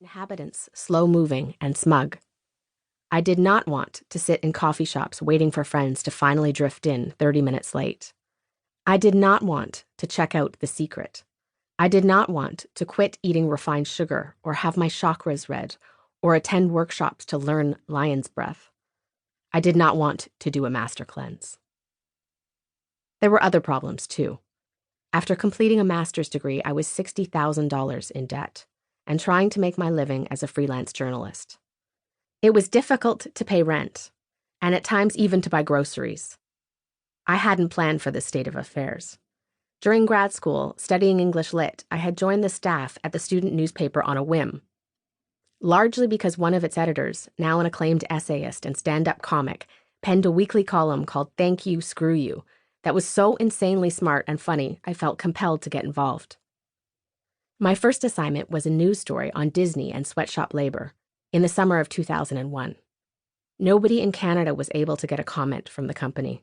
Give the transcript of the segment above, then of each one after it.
Inhabitants slow-moving and smug. I did not want to sit in coffee shops waiting for friends to finally drift in 30 minutes late. I did not want to check out The Secret. I did not want to quit eating refined sugar or have my chakras read or attend workshops to learn lion's breath. I did not want to do a master cleanse. There were other problems, too. After completing a master's degree, I was $60,000 in debt and trying to make my living as a freelance journalist. It was difficult to pay rent, and at times even to buy groceries. I hadn't planned for this state of affairs. During grad school, studying English Lit, I had joined the staff at the student newspaper on a whim, largely because one of its editors, now an acclaimed essayist and stand-up comic, penned a weekly column called Thank You, Screw You, that was so insanely smart and funny, I felt compelled to get involved. My first assignment was a news story on Disney and sweatshop labor in the summer of 2001. Nobody in Canada was able to get a comment from the company.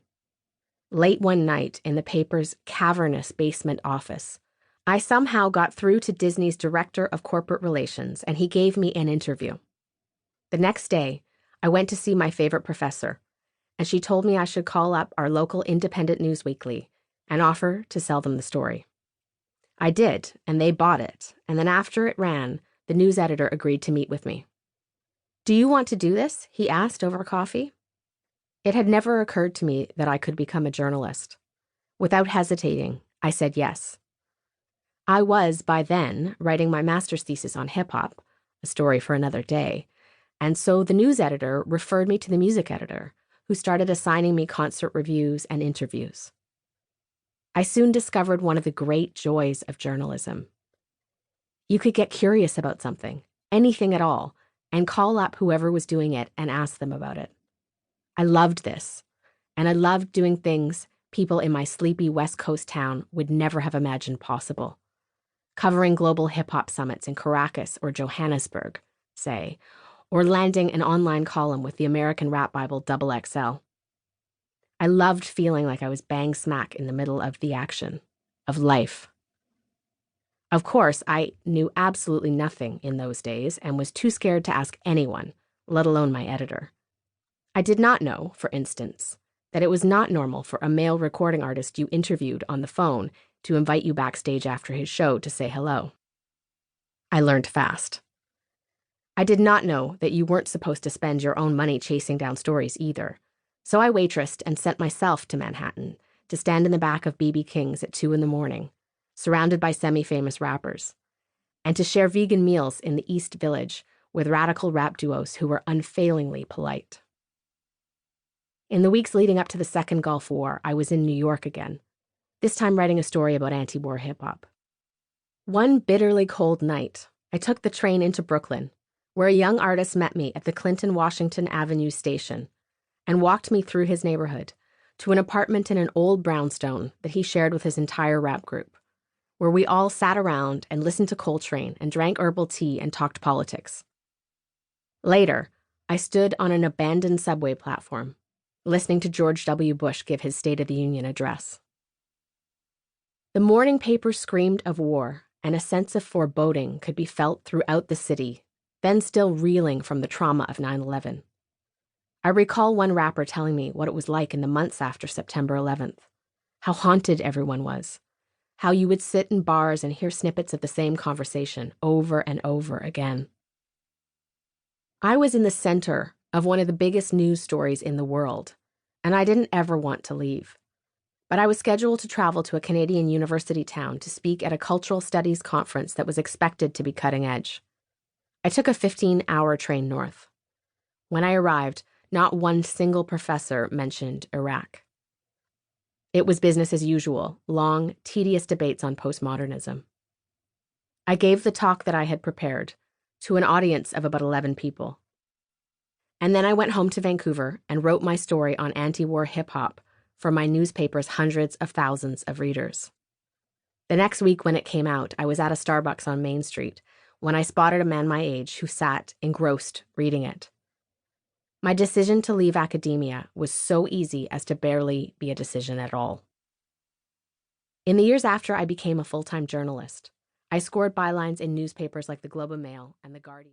Late one night in the paper's cavernous basement office, I somehow got through to Disney's director of corporate relations, and he gave me an interview. The next day, I went to see my favorite professor, and she told me I should call up our local independent news weekly and offer to sell them the story. I did, and they bought it, and then after it ran, the news editor agreed to meet with me. "Do you want to do this?" he asked over coffee. It had never occurred to me that I could become a journalist. Without hesitating, I said yes. I was, by then, writing my master's thesis on hip-hop, a story for another day, and so the news editor referred me to the music editor, who started assigning me concert reviews and interviews. I soon discovered one of the great joys of journalism. You could get curious about something, anything at all, and call up whoever was doing it and ask them about it. I loved this, and I loved doing things people in my sleepy West Coast town would never have imagined possible. Covering global hip-hop summits in Caracas or Johannesburg, say, or landing an online column with the American rap Bible XXL. I loved feeling like I was bang smack in the middle of the action, of life. Of course, I knew absolutely nothing in those days and was too scared to ask anyone, let alone my editor. I did not know, for instance, that it was not normal for a male recording artist you interviewed on the phone to invite you backstage after his show to say hello. I learned fast. I did not know that you weren't supposed to spend your own money chasing down stories either. So I waitressed and sent myself to Manhattan to stand in the back of B.B. King's at 2 a.m, surrounded by semi-famous rappers, and to share vegan meals in the East Village with radical rap duos who were unfailingly polite. In the weeks leading up to the Second Gulf War, I was in New York again, this time writing a story about anti-war hip-hop. One bitterly cold night, I took the train into Brooklyn, where a young artist met me at the Clinton Washington Avenue station and walked me through his neighborhood to an apartment in an old brownstone that he shared with his entire rap group, where we all sat around and listened to Coltrane and drank herbal tea and talked politics. Later, I stood on an abandoned subway platform, listening to George W. Bush give his State of the Union address. The morning paper screamed of war, and a sense of foreboding could be felt throughout the city, then still reeling from the trauma of 9/11. I recall one rapper telling me what it was like in the months after September 11th, how haunted everyone was, how you would sit in bars and hear snippets of the same conversation over and over again. I was in the center of one of the biggest news stories in the world, and I didn't ever want to leave. But I was scheduled to travel to a Canadian university town to speak at a cultural studies conference that was expected to be cutting edge. I took a 15-hour train north. When I arrived, not one single professor mentioned Iraq. It was business as usual, long, tedious debates on postmodernism. I gave the talk that I had prepared to an audience of about 11 people. And then I went home to Vancouver and wrote my story on anti-war hip-hop for my newspaper's hundreds of thousands of readers. The next week when it came out, I was at a Starbucks on Main Street when I spotted a man my age who sat engrossed reading it. My decision to leave academia was so easy as to barely be a decision at all. In the years after I became a full-time journalist, I scored bylines in newspapers like the Globe and Mail and the Guardian.